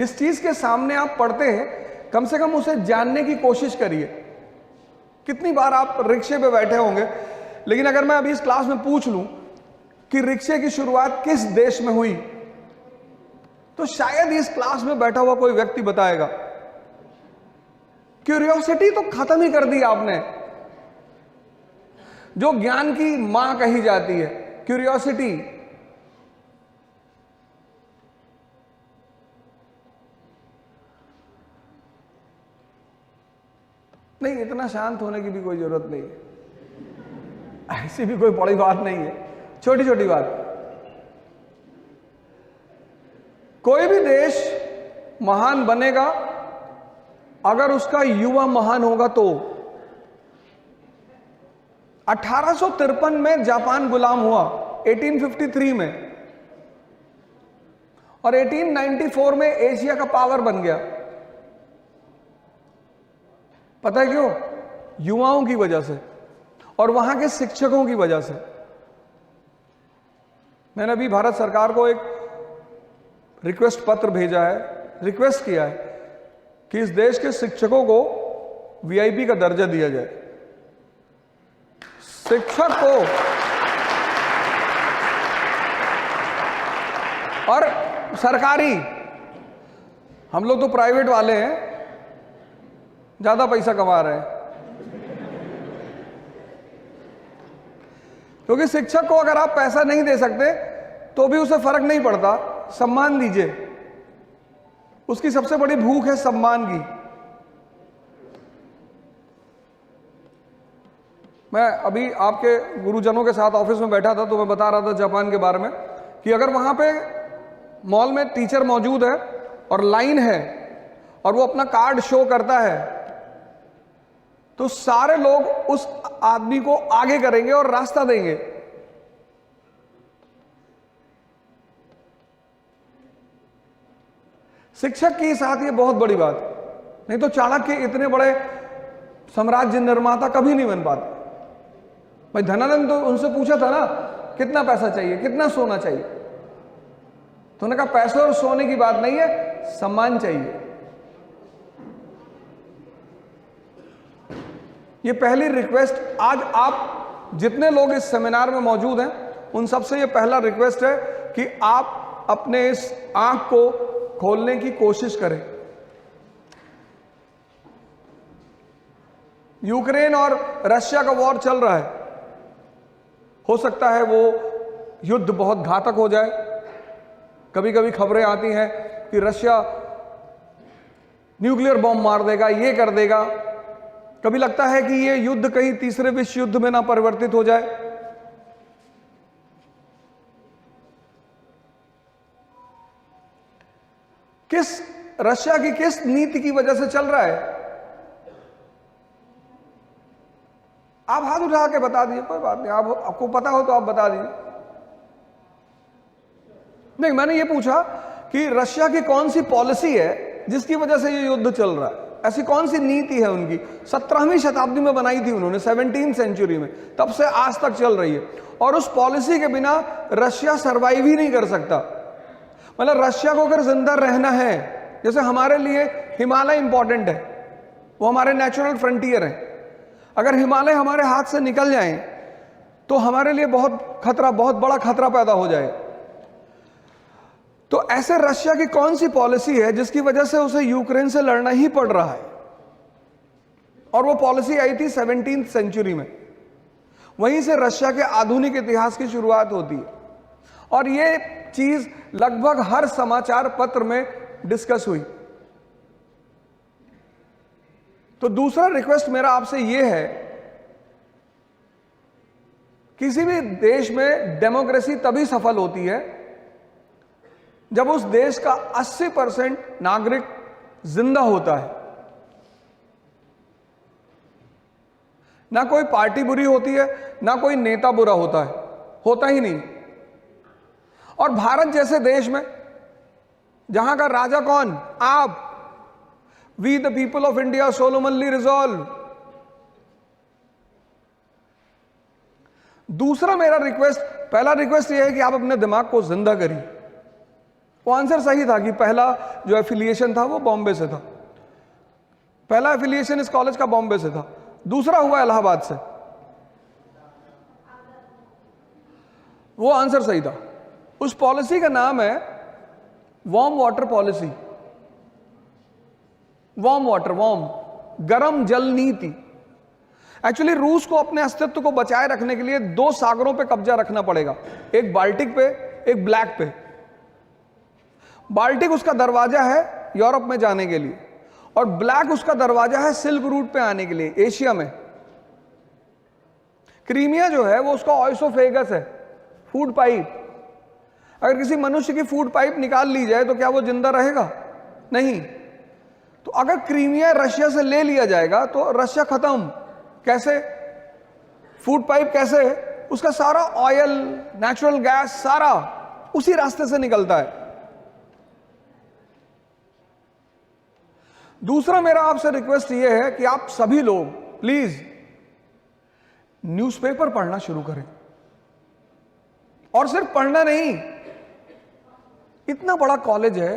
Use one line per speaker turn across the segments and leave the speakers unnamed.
इस चीज के सामने आप पढ़ते हैं, कम से कम उसे जानने की कोशिश करिए। कितनी बार आप रिक्शे पे बैठे होंगे, लेकिन अगर मैं अभी इस क्लास में पूछ लूं कि रिक्शे की शुरुआत किस देश में हुई, तो शायद इस क्लास में बैठा हुआ कोई व्यक्ति बताएगा। क्यूरियोसिटी तो खत्म ही कर दी आपने, जो ज्ञान की मां कही जाती है, क्यूरियोसिटी। नहीं, इतना शांत होने की भी कोई जरूरत नहीं है, ऐसी भी कोई बड़ी बात नहीं है, छोटी छोटी बात। कोई भी देश महान बनेगा अगर उसका युवा महान होगा। तो 1853 में जापान गुलाम हुआ, 1853 में, और 1894 में एशिया का पावर बन गया। पता है क्यों? युवाओं की वजह से और वहां के शिक्षकों की वजह से। मैंने अभी भारत सरकार को एक रिक्वेस्ट पत्र भेजा है, रिक्वेस्ट किया है कि इस देश के शिक्षकों को वीआईपी का दर्जा दिया जाए। शिक्षक को, और सरकारी, हम लोग तो प्राइवेट वाले हैं, ज्यादा पैसा कमा रहे हैं, क्योंकि शिक्षक को अगर आप पैसा नहीं दे सकते तो भी उसे फर्क नहीं पड़ता, सम्मान दीजिए। उसकी सबसे बड़ी भूख है सम्मान की। मैं अभी आपके गुरुजनों के साथ ऑफिस में बैठा था, तो मैं बता रहा था जापान के बारे में कि अगर वहां पे मॉल में टीचर मौजूद है और लाइन है और वो अपना कार्ड शो करता है, तो सारे लोग उस आदमी को आगे करेंगे और रास्ता देंगे। शिक्षक के साथ ये बहुत बड़ी बात, नहीं तो चाणक्य इतने बड़े साम्राज्य निर्माता कभी नहीं बन पाते। भाई धनानंद तो उनसे पूछा था ना, कितना पैसा चाहिए, कितना सोना चाहिए, तो उन्होंने कहा पैसे और सोने की बात नहीं है, सम्मान चाहिए। ये पहली रिक्वेस्ट आज आप जितने लोग इस सेमिनार में मौजूद हैं, उन सबसे ये पहला रिक्वेस्ट है कि आप अपने इस आंख को खोलने की कोशिश करें। यूक्रेन और रशिया का वॉर चल रहा है, हो सकता है वो युद्ध बहुत घातक हो जाए। कभी कभी खबरें आती हैं कि रशिया न्यूक्लियर बॉम्ब मार देगा, ये कर देगा। कभी लगता है कि ये युद्ध कहीं तीसरे विश्व युद्ध में ना परिवर्तित हो जाए। किस रशिया की किस नीति की वजह से चल रहा है? आप हाथ उठा के बता दीजिए, कोई बात नहीं, आपको पता हो तो आप बता दीजिए। नहीं, मैंने ये पूछा कि रशिया की कौन सी पॉलिसी है जिसकी वजह से ये युद्ध चल रहा है, ऐसी कौन सी नीति है उनकी? 17वीं शताब्दी में बनाई थी उन्होंने, 17th सेंचुरी में, तब से आज तक चल रही है। और उस पॉलिसी के बिना रशिया सरवाइव ही नहीं कर सकता। मतलब रशिया को अगर जिंदा रहना है, जैसे हमारे लिए हिमालय इंपॉर्टेंट है, वो हमारे नेचुरल फ्रंटियर हैं। अगर हिमालय हमारे हाथ से निकल जाएं तो हमारे लिए बहुत खतरा, बहुत बड़ा खतरा पैदा हो जाए। तो ऐसे रशिया की कौन सी पॉलिसी है जिसकी वजह से उसे यूक्रेन से लड़ना ही पड़ रहा है? और वो पॉलिसी आई थी 17th सेंचुरी में। वहीं से रशिया के आधुनिक इतिहास की शुरुआत होती है, और ये चीज लगभग हर समाचार पत्र में डिस्कस हुई। तो दूसरा रिक्वेस्ट मेरा आपसे यह है, किसी भी देश में डेमोक्रेसी तभी सफल होती है जब उस देश का 80% नागरिक जिंदा होता है। ना कोई पार्टी बुरी होती है, ना कोई नेता बुरा होता है, होता ही नहीं। और भारत जैसे देश में, जहां का राजा कौन? आप। We the people of India solemnly resolve. दूसरा मेरा रिक्वेस्ट, पहला रिक्वेस्ट यह है कि आप अपने दिमाग को जिंदा करिए, वो आंसर सही था कि पहला जो एफिलिएशन था वो बॉम्बे से था, पहला एफिलिएशन इस कॉलेज का बॉम्बे से था, दूसरा हुआ इलाहाबाद से। वो आंसर सही था। उस पॉलिसी का नाम है warm water policy. Warm water, warm, गर्म जल नीति। एक्चुअली रूस को अपने अस्तित्व को बचाए रखने के लिए दो सागरों पे कब्जा रखना पड़ेगा, एक बाल्टिक पे, एक ब्लैक पे। बाल्टिक उसका दरवाजा है यूरोप में जाने के लिए, और ब्लैक उसका दरवाजा है सिल्क रूट पे आने के लिए एशिया में। क्रीमिया जो है वो उसका ऑइसोफेगस है, फूड पाइप। अगर किसी मनुष्य की फूड पाइप निकाल ली जाए तो क्या वो जिंदा रहेगा? नहीं। तो अगर क्रीमिया रशिया से ले लिया जाएगा तो रशिया खत्म। कैसे? फूड पाइप कैसे? उसका सारा ऑयल, नेचुरल गैस सारा उसी रास्ते से निकलता है। दूसरा मेरा आपसे रिक्वेस्ट यह है कि आप सभी लोग प्लीज न्यूज़पेपर पढ़ना शुरू करें। और सिर्फ पढ़ना नहीं, इतना बड़ा कॉलेज है,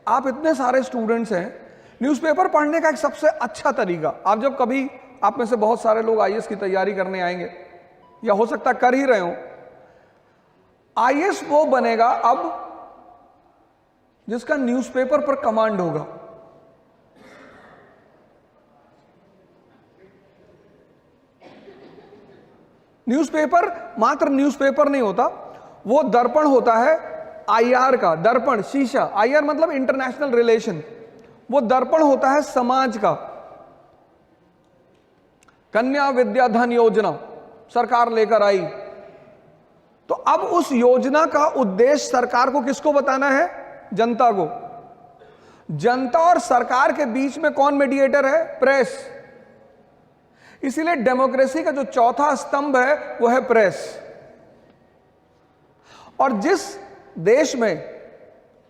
आप इतने सारे स्टूडेंट्स हैं, न्यूज़पेपर पढ़ने का एक सबसे अच्छा तरीका, आप जब कभी, आप में से बहुत सारे लोग आईएएस की तैयारी करने आएंगे या हो सकता कर ही रहे हो, आईएएस वो बनेगा अब जिसका न्यूज़पेपर पर कमांड होगा। न्यूज़पेपर मात्र न्यूज़पेपर नहीं होता, वो दर्पण होता है आईआर का, दर्पण, शीशा। आईआर मतलब इंटरनेशनल रिलेशन। वो दर्पण होता है समाज का। कन्या विद्या धन योजना सरकार लेकर आई, तो अब उस योजना का उद्देश्य सरकार को किसको बताना है? जनता को। जनता और सरकार के बीच में कौन मीडिएटर है? प्रेस। इसीलिए डेमोक्रेसी का जो चौथा स्तंभ है वो है प्रेस। और जिस देश में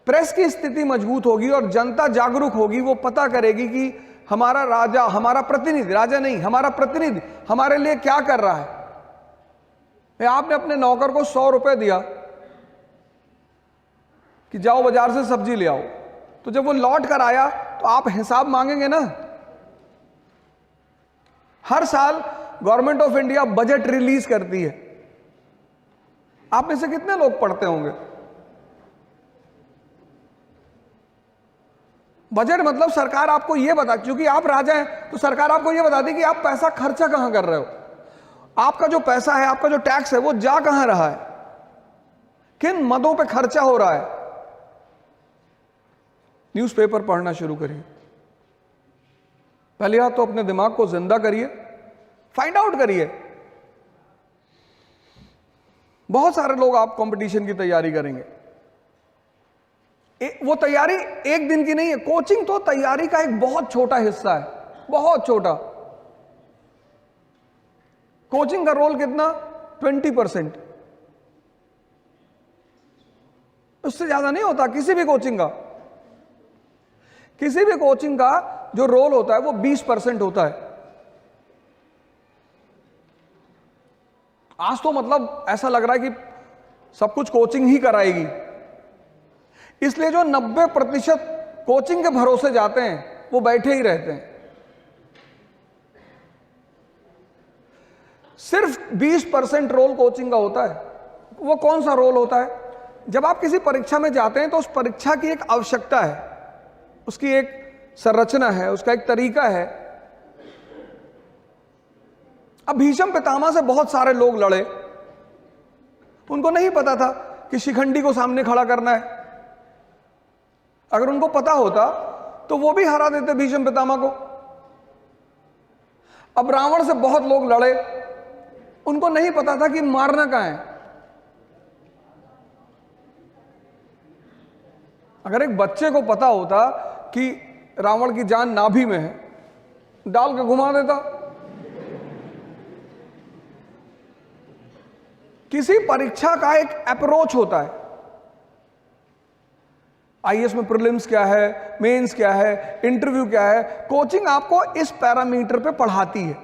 प्रेस की स्थिति मजबूत होगी और जनता जागरूक होगी, वो पता करेगी कि हमारा राजा, हमारा प्रतिनिधि, राजा नहीं, हमारा प्रतिनिधि हमारे लिए क्या कर रहा है। आपने अपने नौकर को 100 रुपए दिया कि जाओ बाजार से सब्जी ले आओ, तो जब वो लौट कर आया तो आप हिसाब मांगेंगे ना। हर साल government of India budget release करती है, आप में से कितने लोग पढ़ते होंगे? बजट मतलब सरकार आपको यह बता, क्योंकि आप राजा हैं तो सरकार आपको यह बताती कि आप पैसा खर्चा कहां कर रहे हो, आपका जो पैसा है, आपका जो टैक्स है वो जा कहां रहा है, किन मदों पे खर्चा हो रहा है। न्यूज़पेपर पढ़ना शुरू करिए। पहली बात तो अपने दिमाग को जिंदा करिए, फाइंड आउट करिए। बहुत सारे लोग आप कंपटीशन की तैयारी करेंगे, वो तैयारी एक दिन की नहीं है। कोचिंग तो तैयारी का एक बहुत छोटा हिस्सा है, बहुत छोटा। कोचिंग का रोल कितना? 20%, उससे ज्यादा नहीं होता किसी भी कोचिंग का। किसी भी कोचिंग का जो रोल होता है वो 20% होता है। आज तो मतलब ऐसा लग रहा है कि सब कुछ कोचिंग ही कराएगी, इसलिए जो 90% कोचिंग के भरोसे जाते हैं वो बैठे ही रहते हैं। सिर्फ 20% रोल कोचिंग का होता है। वो कौन सा रोल होता है? जब आप किसी परीक्षा में जाते हैं तो उस परीक्षा की एक आवश्यकता है, उसकी एक संरचना है, उसका एक तरीका है। अब भीष्म पितामह से बहुत सारे लोग लड़े, उनको नहीं पता था कि शिखंडी को सामने खड़ा करना है। अगर उनको पता होता तो वो भी हरा देते भीष्म पितामह को। अब रावण से बहुत लोग लड़े, उनको नहीं पता था कि मारना कहां है। अगर एक बच्चे को पता होता कि रावण की जान नाभि में है, डाल के घुमा देता। किसी परीक्षा का एक अप्रोच होता है। आईएएस में प्रीलिम्स क्या है, मेंस क्या है, इंटरव्यू क्या है। कोचिंग आपको इस पैरामीटर पे पढ़ाती है,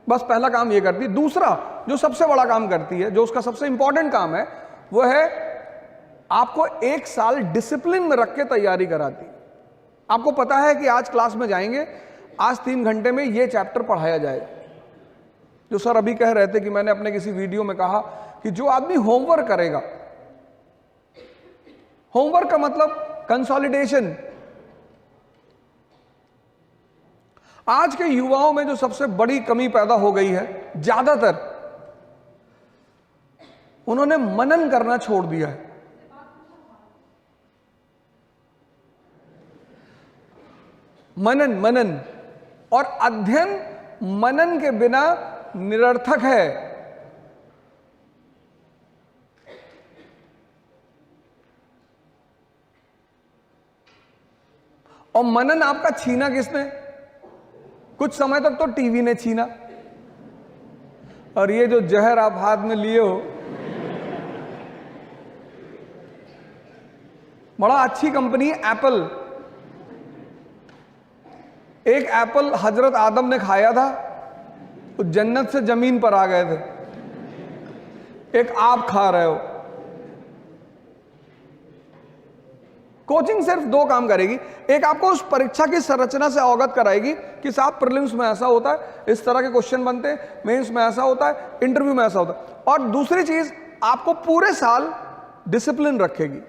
बस पहला काम ये करती है। दूसरा जो सबसे बड़ा काम करती है, जो उसका सबसे इंपॉर्टेंट काम है, वो है आपको एक साल डिसिप्लिन में रख के तैयारी कराती। आपको पता है कि आज क्लास में जाएंगे, आज 3 घंटे में ये चैप्टर पढ़ाया जाएगा। जो सर अभी कह रहे थे कि मैंने अपने किसी वीडियो में कहा कि जो आदमी होमवर्क करेगा, होमवर्क का मतलब कंसोलिडेशन। आज के युवाओं में जो सबसे बड़ी कमी पैदा हो गई है, ज्यादातर उन्होंने मनन करना छोड़ दिया है। मनन और अध्ययन मनन के बिना निरर्थक है। और मनन आपका छीना किसने? कुछ समय तक तो टीवी ने छीना। और ये जो जहर आप हाथ में लिए हो, बड़ा अच्छी कंपनी एप्पल। एक एप्पल हजरत आदम ने खाया था, तो जन्नत से जमीन पर आ गए थे। एक आप खा रहे हो। कोचिंग सिर्फ 2 काम करेगी। एक, आपको उस परीक्षा की संरचना से अवगत कराएगी कि साहब प्रीलिम्स में ऐसा होता है, इस तरह के क्वेश्चन बनते हैं, मेंस में ऐसा होता है, इंटरव्यू में ऐसा होता है। और दूसरी चीज, आपको पूरे साल डिसिप्लिन रखेगी।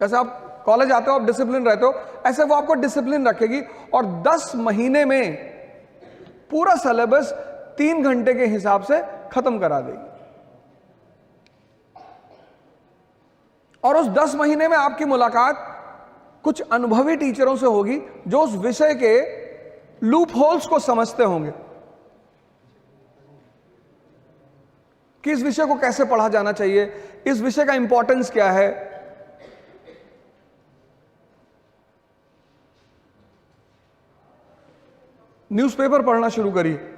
जैसे आप कॉलेज आते हो, आप डिसिप्लिन रहते हो, ऐसे वो आपको डिसिप्लिन रखेगी। और 10 महीने में पूरा सिलेबस 3 घंटे के हिसाब से खत्म करा देगी। और उस 10 महीने में आपकी मुलाकात कुछ अनुभवी टीचरों से होगी जो उस विषय के लूप होल्स को समझते होंगे कि इस विषय को कैसे पढ़ा जाना चाहिए, इस विषय का इंपॉर्टेंस क्या है। न्यूज़पेपर पढ़ना शुरू करिए।